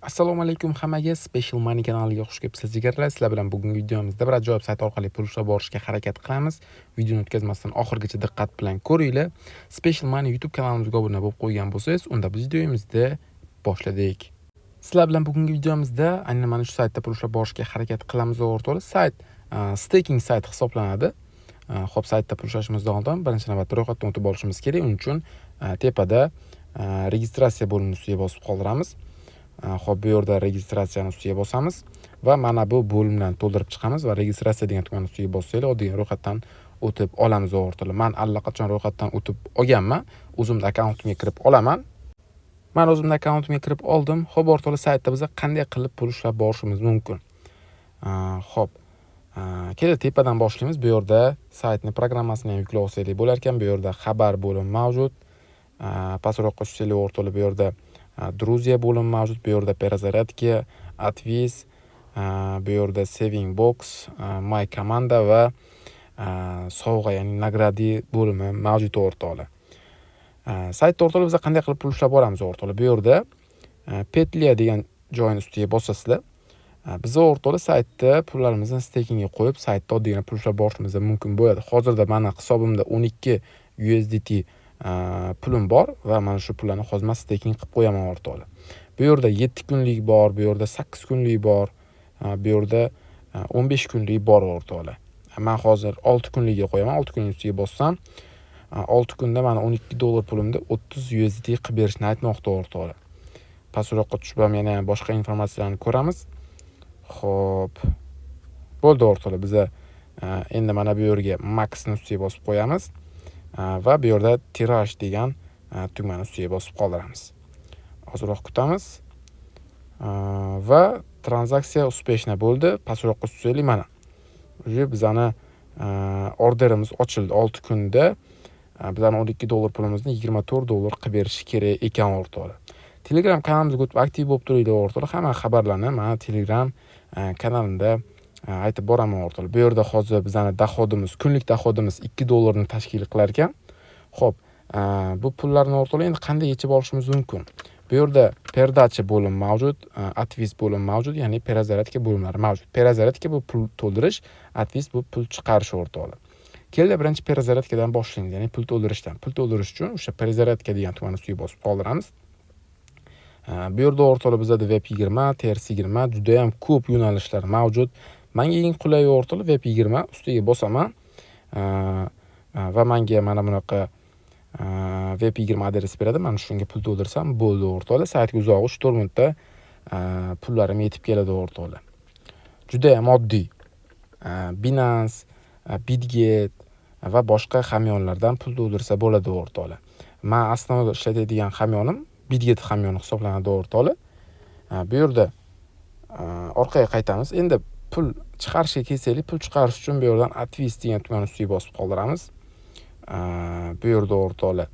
Assalomu alaykum hammaga. Special Money kanaliga xush kelibsizlar jigarlar. Sizlar bilan bugungi videomizda bir ajoyib sayt orqali pul ushlab borishga harakat qilamiz. Videoni o'tkazmasdan oxirigacha diqqat bilan ko'ringlar. Special Money YouTube kanalimizga obuna bo'lib qo'ygan bo'lsangiz, unda biz videomizda boshladik. Sizlar bilan bugungi videomizda aynan mana shu saytda pul ushlab borishga harakat qilamiz o'rtoqlar. Sayt staking sayt hisoblanadi. Xo'p, saytda pul ushlashimizdan oldin birinchi navbatda ro'yxatdan o'tib olishimiz kerak. Uning uchun tepada registratsiya bo'limini ustiga bosib qoldiramiz. Xo'p, bu yerda registratsiyani ustiga bosamiz va mana bu bo'limdan to'ldirib chiqamiz va registratsiya degan tugmani ustiga bossanglar, oddiy ro'yxatdan o'tib olamiz o'rtoqlar. Men allaqachon ro'yxatdan o'tib olganman. O'zimning akkauntimga kirib olaman. Men o'zimning akkauntimga kirib oldim. Xo'p, o'rtoqlar, saytda biz qanday qilib pul ushlab borishimiz mumkin? Xo'p, kelib tepadan boshlaymiz. Bu yerda saytning programmasini ham yuklab olsanglar bo'lar ekan. Bu yerda xabar bo'limi mavjud. Pastroqqa tushsanglar o'rtoqlar, bu yerda Druziya bo'limi mavjud. Bu yerda perazaratka, adviz, bu yerda saving box, my komanda va sovg'a, ya'ni nagradi bo'limi mavjud o'rtoqlar. Saytda o'rtoqlar biz qanday qilib pul ushlab boramiz o'rtoqlar? Bu yerda petlia degan joyini ustiga bosasizlar. Biz o'rtoqlar saytda pullarimizni stakingga qo'yib, saytda oddiygina pul ushlab borishimiz mumkin bo'ladi. Hozirda meni hisobimda 12 USDT pulim bor va mana shu pullarni hozir men staking qilib qo'yaman o'rtoqlar. Bu yerda 7 kunlik bor, bu yerda 8 kunlik bor, bu yerda 15 kunlik bor o'rtoqlar. Men hozir 6 kunlikga qo'yaman. 6 kunning ustiga bossam, 6 kunda mana $12 pulimda 30 USDT qilib berishni aytmoqda o'rtoqlar. Pastroqqa tushib ham yana boshqa informatsiyalarni ko'ramiz. Xo'p, bo'ldi o'rtoqlar. Biz endi mana bu yerga max ni ustiga bosib qo'yamiz va bu yerda tiraj degan tugmani ustiga bosib qoldiramiz. Ozroq kutamiz va tranzaksiya uspешно bo'ldi. Pastroqqa tushsanglar mana уже bizani orderimiz ochildi. 6 kunda bizani $12 pulimizni $24 qilib berishi kerak ekan o'rtoqlar. Telegram kanalimizga o'tib aktiv bo'lib turinglar o'rtoqlar. Hamma xabarlarni mana Telegram kanalimda aytib boraman o'rtoqlar. Bu yerda hozir bizani dohodimiz, kunlik dohodimiz $2 ni tashkil qilar ekan. Xo'p, bu pullarni o'rtoqlar endi qanday yechib olishimiz mumkin? Bu yerda perdacha bo'lim mavjud, adviz bo'lim mavjud, ya'ni perazaratka bo'limlari mavjud. Perazaratka bu pul to'ldirish, adviz bu pul chiqarish o'rtoqlar. Keldi birinchi perazaratkdan boshlaymiz, ya'ni pul to'ldirishdan. Pul to'ldirish uchun o'sha perazaratka degan tugmani ustiga bosib qoldiramiz. Bu yerda o'rtoqlar bizda Web20, TRS20 juda ham ko'p yo'nalishlar mavjud. Menga eng qulay o'rtoqlar Web20 ustiga bosaman va menga mana bunaqa Web20 adres beradi. Men shunga pul to'ldirsam bo'ldi o'rtoqlar. Saytga uzoq 3-4 minutda pullarim yetib keladi o'rtoqlar. Juda ham oddiy. Binance, Bitget va boshqa hamyonlardan pul to'ldirsa bo'ladi o'rtoqlar. Men aslida ishlatadigan hamyonim Bitget hamyoni hisoblanadi o'rtoqlar. Bu yerda orqaga qaytamiz. Endi pul chiqarishga kelsaklar, pul chiqarish uchun bu yerdan adviz degan tugmani ustiga bosib qoldiramiz. Bu yerda o'rtoqlar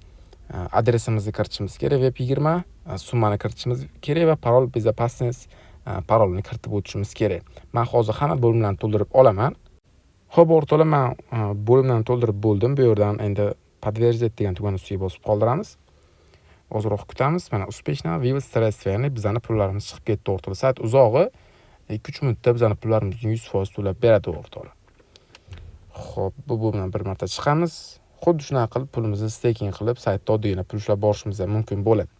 adresimizni kiritishimiz kerak, Web20, summani kiritishimiz kerak va parol безопасность parolni kiritib o'tishimiz kerak. Men hozir hamma bo'limlarni to'ldirib olaman. Xo'p o'rtoqlar, men bo'limlarni to'ldirib bo'ldim. Bu yerdan endi подтвердить degan tugmani ustiga bosib qoldiramiz. Ozroq kutamiz. Mana успешно вывод средств, ya'ni bizani pullarimiz chiqib ketdi o'rtoqlar. Sayt uzog'i 2-3 minutda bizani pullarimizni 100% to'lab beradi o'rtoqlar. Xo'p, bu bo'limdan bir marta chiqamiz. Xuddi shunaqa qilib pulimizni staking qilib saytda oddiygina pul ushlab borishimiz mumkin bo'ladi.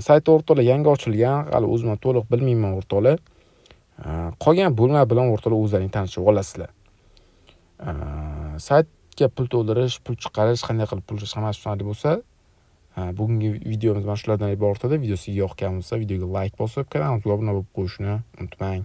Sayt o'rtoqlar yangi ochilgan, hali o'zim to'liq bilmayman o'rtoqlar. Qolgan bo'limlar bilan o'rtoqlar o'zlaring tanishib olasizlar. Saytga pul to'ldirish, pul chiqarish, qanday qilib pul chiqarish tushunarli bo'lsa, bugungi videomiz mana shulardan iborat edi. Videosiga yoqqan bo'lsa, videoga like bosib, kanalimizga obuna bo'lib qo'yishni unutmang.